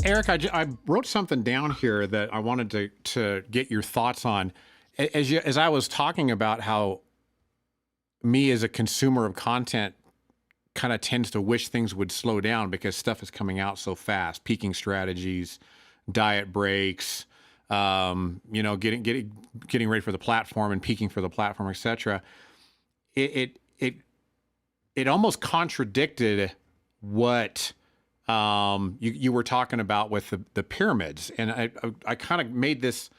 Eric, I wrote something down here that I wanted to get your thoughts on. As I was talking about how me as a consumer of content kind of tends to wish things would slow down because stuff is coming out so fast, peaking strategies, diet breaks, getting ready for the platform and peaking for the platform, etc. It almost contradicted what you were talking about with the pyramids, and I kind of made this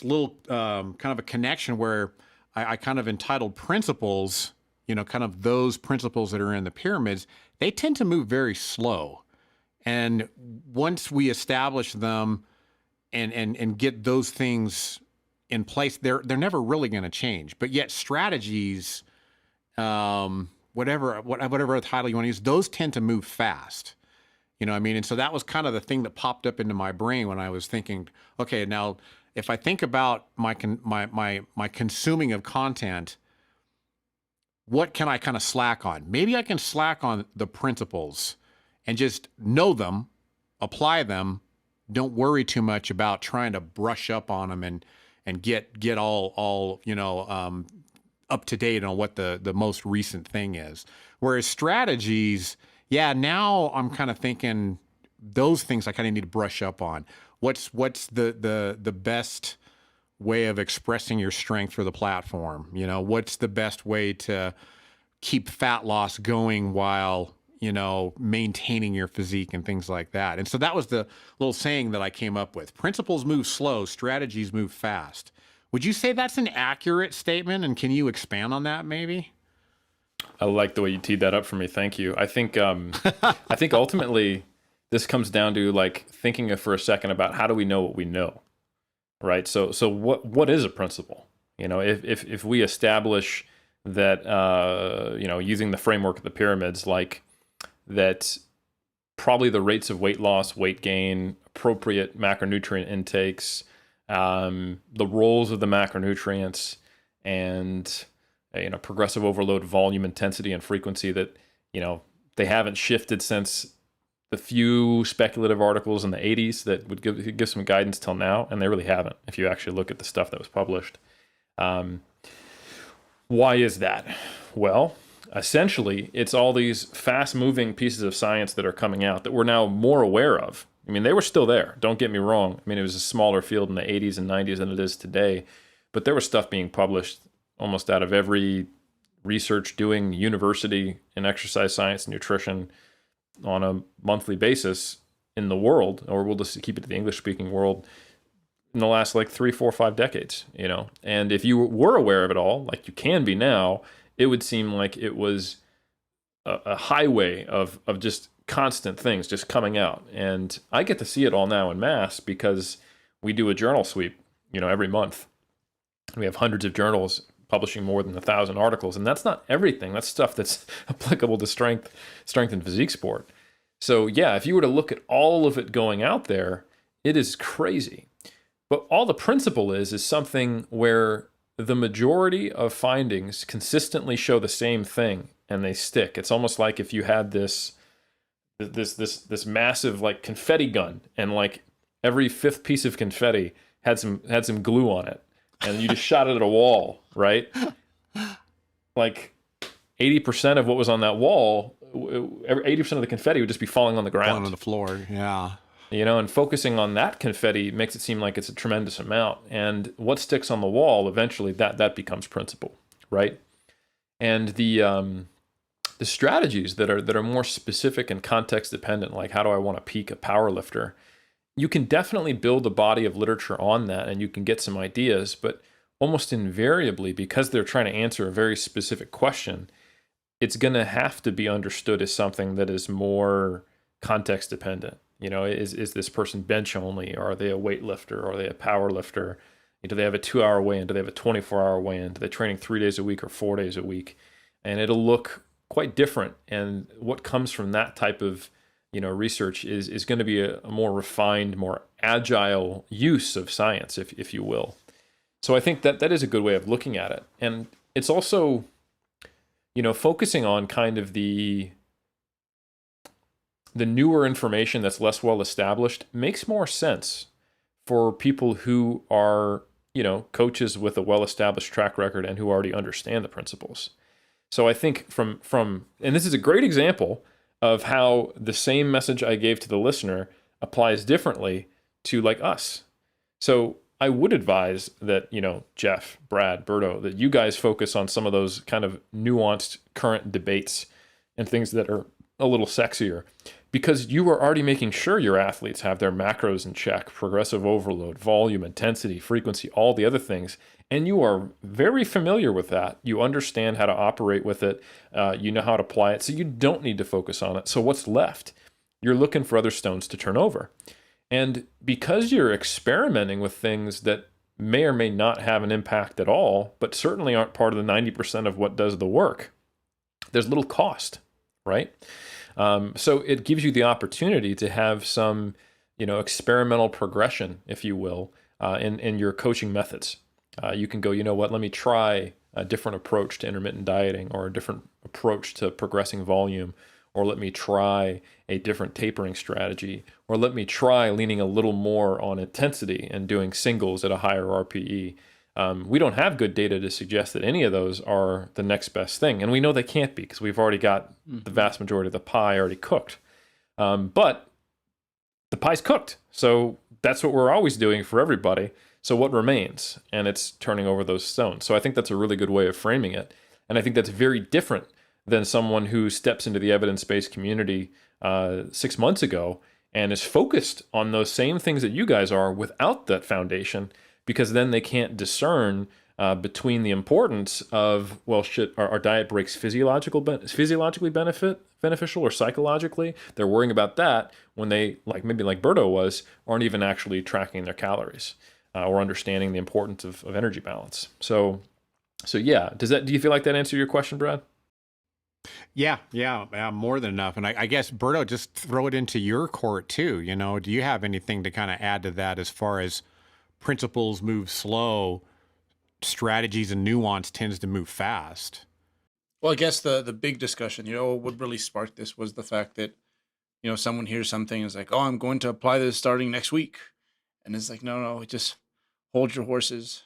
little kind of a connection where I kind of entitled principles, kind of those principles that are in the pyramids, they tend to move very slow. And once we establish them and get those things in place, they're never really going to change. But yet strategies, whatever title you want to use, those tend to move fast. You know what I mean? And so that was kind of the thing that popped up into my brain when I was thinking, okay, now if I think about my consuming of content, what can I kind of slack on? Maybe I can slack on the principles and just know them, apply them, don't worry too much about trying to brush up on them and get all up to date on what the most recent thing is. Whereas strategies, yeah, now I'm kind of thinking those things I kind of need to brush up on. What's the best way of expressing your strength for the platform? What's the best way to keep fat loss going while, maintaining your physique and things like that. And so that was the little saying that I came up with. Principles move slow, strategies move fast. Would you say that's an accurate statement? And can you expand on that maybe? I like the way you teed that up for me. Thank you. I think ultimately this comes down to like thinking for a second about how do we know what we know, right? So what is a principle? If we establish that, using the framework of the pyramids, like that probably the rates of weight loss, weight gain, appropriate macronutrient intakes, the roles of the macronutrients, and progressive overload, volume, intensity, and frequency that they haven't shifted since the few speculative articles in the 80s that would give some guidance till now, and they really haven't if you actually look at the stuff that was published. Why is that? Well, essentially, it's all these fast-moving pieces of science that are coming out that we're now more aware of. I mean, they were still there. Don't get me wrong. I mean, it was a smaller field in the 80s and 90s than it is today, but there was stuff being published almost out of every research doing university in exercise science and nutrition on a monthly basis in the world, or we'll just keep it to the English-speaking world, in the last like 3, 4, 5 decades, And if you were aware of it all, like you can be now, it would seem like it was a highway of just constant things just coming out. And I get to see it all now in mass because we do a journal sweep, every month. We have hundreds of journals publishing more than 1,000 articles, and that's not everything. That's stuff that's applicable to strength and physique sport. So yeah, if you were to look at all of it going out there, it is crazy. But all the principle is something where the majority of findings consistently show the same thing and they stick. It's almost like if you had this massive like confetti gun, and like every fifth piece of confetti had some glue on it, and you just shot it at a wall, right? Like 80% of what was on that wall, 80% of the confetti would just be falling on the ground. Falling on the floor, yeah. And focusing on that confetti makes it seem like it's a tremendous amount. And what sticks on the wall, eventually that becomes principle, right? And the strategies that are more specific and context dependent, like how do I want to peak a power lifter, you can definitely build a body of literature on that and you can get some ideas, but almost invariably, because they're trying to answer a very specific question, it's going to have to be understood as something that is more context dependent. Is this person bench only? Or are they a weightlifter? Or are they a power lifter? Do they have a 2-hour weigh-in? Do they have a 24-hour weigh-in? Do they training 3 days a week or 4 days a week? And it'll look quite different. And what comes from that type of research is going to be a more refined, more agile use of science, if you will. So I think that is a good way of looking at it. And it's also, focusing on kind of the the newer information that's less well established makes more sense for people who are, coaches with a well-established track record and who already understand the principles. So I think and this is a great example of how the same message I gave to the listener applies differently to like us. So I would advise that, Jeff, Brad, Berto, that you guys focus on some of those kind of nuanced current debates and things that are a little sexier, because you are already making sure your athletes have their macros in check, progressive overload, volume, intensity, frequency, all the other things. And you are very familiar with that. You understand how to operate with it. You know how to apply it. So you don't need to focus on it. So what's left? You're looking for other stones to turn over. And because you're experimenting with things that may or may not have an impact at all, but certainly aren't part of the 90% of what does the work, there's little cost, right? So it gives you the opportunity to have some, experimental progression, if you will, in your coaching methods. You can go, let me try a different approach to intermittent dieting, or a different approach to progressing volume, or let me try a different tapering strategy, or let me try leaning a little more on intensity and doing singles at a higher RPE. We don't have good data to suggest that any of those are the next best thing. And we know they can't be, because we've already got the vast majority of the pie already cooked. But the pie's cooked. So that's what we're always doing for everybody. So what remains? And it's turning over those stones. So I think that's a really good way of framing it. And I think that's very different than someone who steps into the evidence-based community 6 months ago and is focused on those same things that you guys are without that foundation, because then they can't discern between the importance of, our diet breaks physiologically beneficial or psychologically. They're worrying about that when they, like Berto was, aren't even actually tracking their calories or understanding the importance of energy balance. So yeah, do you feel like that answered your question, Brad? Yeah, more than enough. And I guess, Berto, just throw it into your court too. Do you have anything to kind of add to that as far as principles move slow, strategies and nuance tends to move fast? Well, I guess the big discussion, what really sparked this was the fact that, someone hears something and is like, oh, I'm going to apply this starting next week. And it's like, no, just hold your horses.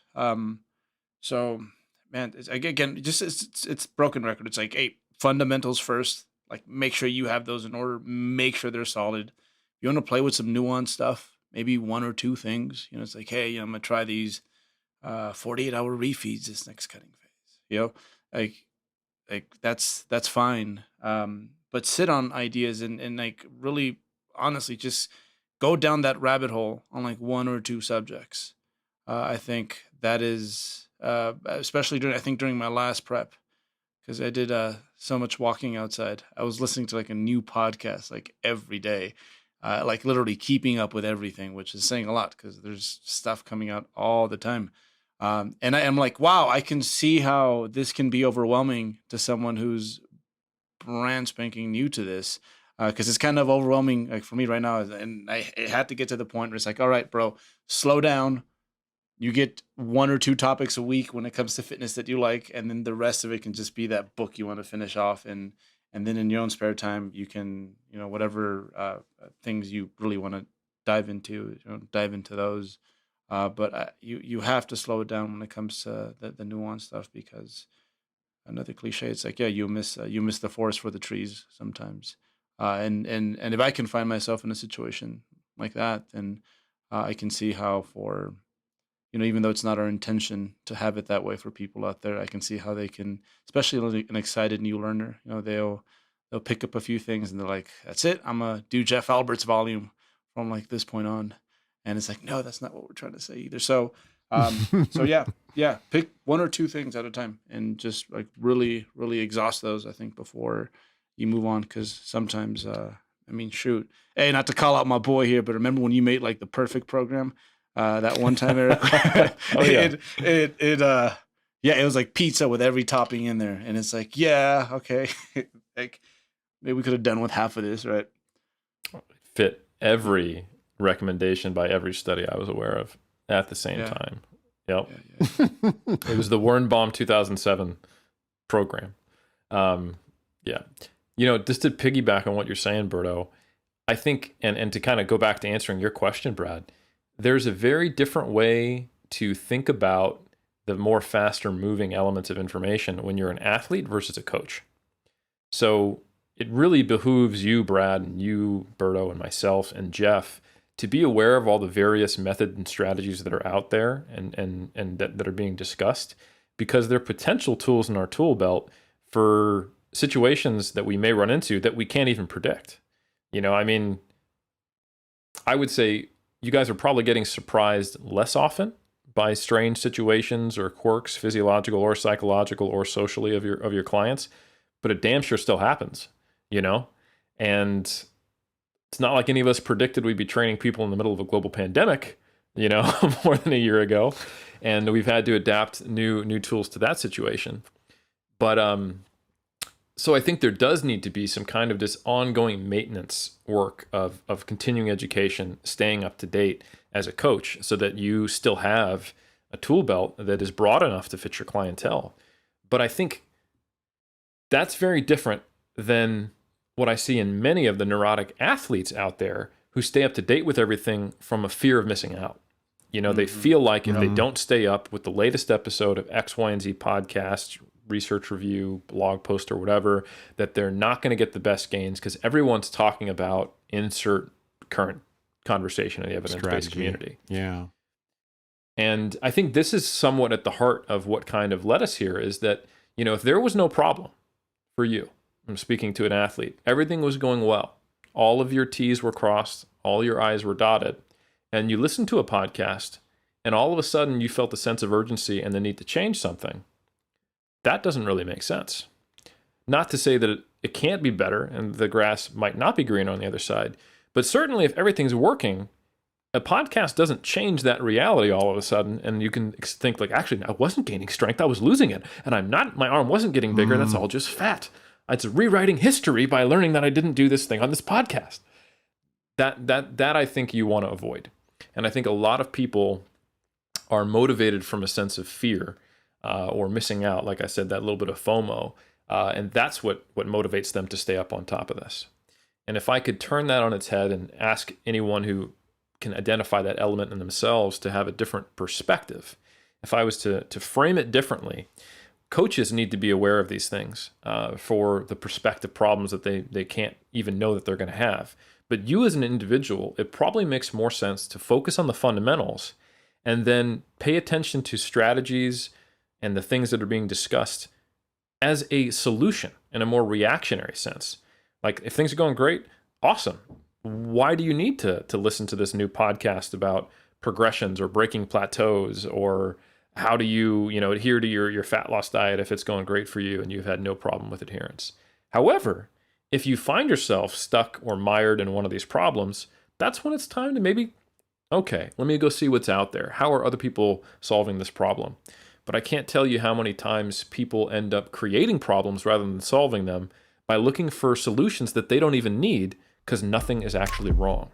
So, man, it's broken record. It's like, hey, fundamentals first. Like, make sure you have those in order. Make sure they're solid. You want to play with some nuanced stuff, maybe one or two things. It's like, hey, I'm gonna try these 48-hour refeeds this next cutting phase. Like that's fine. But sit on ideas and like really honestly just go down that rabbit hole on like one or two subjects. I think that is especially during my last prep, because I did so much walking outside. I was listening to like a new podcast like every day, like literally keeping up with everything, which is saying a lot because there's stuff coming out all the time. And I am like, wow, I can see how this can be overwhelming to someone who's brand spanking new to this, because it's kind of overwhelming like for me right now. And it had to get to the point where it's like, all right, bro, slow down. You get one or two topics a week when it comes to fitness that you like, and then the rest of it can just be that book you want to finish off. And then in your own spare time, you can, whatever things you really want to dive into those. But you have to slow it down when it comes to the nuanced stuff, because another cliche, it's like, yeah, you miss the forest for the trees sometimes. And if I can find myself in a situation like that, then I can see how for, even though it's not our intention to have it that way for people out there, I can see how they can, especially an excited new learner, they'll pick up a few things and they're like, that's it, I'm gonna do Jeff Albert's volume from like this point on. And it's like, no, that's not what we're trying to say either. So, yeah, pick one or two things at a time and just like really, really exhaust those, I think, before you move on. Because sometimes, shoot, hey, not to call out my boy here, but remember when you made like the perfect program that one time, Eric? Oh yeah. It was like pizza with every topping in there, and it's like, yeah, okay, like maybe we could have done with half of this, right? Fit every recommendation by every study I was aware of at the same time. Yep. Yeah. It was the Wernbaum 2007 program. Just to piggyback on what you're saying, Berto, I think, and to kind of go back to answering your question, Brad, there's a very different way to think about the more faster moving elements of information when you're an athlete versus a coach. So it really behooves you, Brad, and you, Berto, and myself, and Jeff, to be aware of all the various methods and strategies that are out there and that are being discussed, because they're potential tools in our tool belt for situations that we may run into that we can't even predict. You know, I mean, I would say you guys are probably getting surprised less often by strange situations or quirks, physiological or psychological or socially of your clients, but it damn sure still happens, you know? And it's not like any of us predicted we'd be training people in the middle of a global pandemic, you know, more than a year ago. And we've had to adapt new tools to that situation. But so I think there does need to be some kind of this ongoing maintenance work of continuing education, staying up to date as a coach, so that you still have a tool belt that is broad enough to fit your clientele. But I think that's very different than what I see in many of the neurotic athletes out there who stay up to date with everything from a fear of missing out. You know, they feel like if they don't stay up with the latest episode of X, Y, and Z podcast, research review, blog post, or whatever, that they're not going to get the best gains because everyone's talking about insert current conversation in the evidence-based community. Yeah. And I think this is somewhat at the heart of what kind of led us here, is that, you know, if there was no problem for you, I'm speaking to an athlete, everything was going well, all of your T's were crossed, all your I's were dotted, and you listened to a podcast, and all of a sudden you felt a sense of urgency and the need to change something, that doesn't really make sense. Not to say that it can't be better and the grass might not be green on the other side, but certainly if everything's working, a podcast doesn't change that reality all of a sudden, and you can think like, actually, I wasn't gaining strength, I was losing it, and my arm wasn't getting bigger, that's all just fat. It's rewriting history by learning that I didn't do this thing on this podcast. That I think you want to avoid. And I think a lot of people are motivated from a sense of fear or missing out, like I said, that little bit of FOMO, and that's what motivates them to stay up on top of this. And if I could turn that on its head and ask anyone who can identify that element in themselves to have a different perspective, if I was to frame it differently, coaches need to be aware of these things for the prospective problems that they can't even know that they're going to have. But you as an individual, it probably makes more sense to focus on the fundamentals and then pay attention to strategies and the things that are being discussed as a solution in a more reactionary sense. Like, if things are going great, awesome. Why do you need to listen to this new podcast about progressions or breaking plateaus, or how do you adhere to your fat loss diet if it's going great for you and you've had no problem with adherence? However, if you find yourself stuck or mired in one of these problems, that's when it's time to maybe, okay, let me go see what's out there. How are other people solving this problem? But I can't tell you how many times people end up creating problems rather than solving them by looking for solutions that they don't even need, because nothing is actually wrong.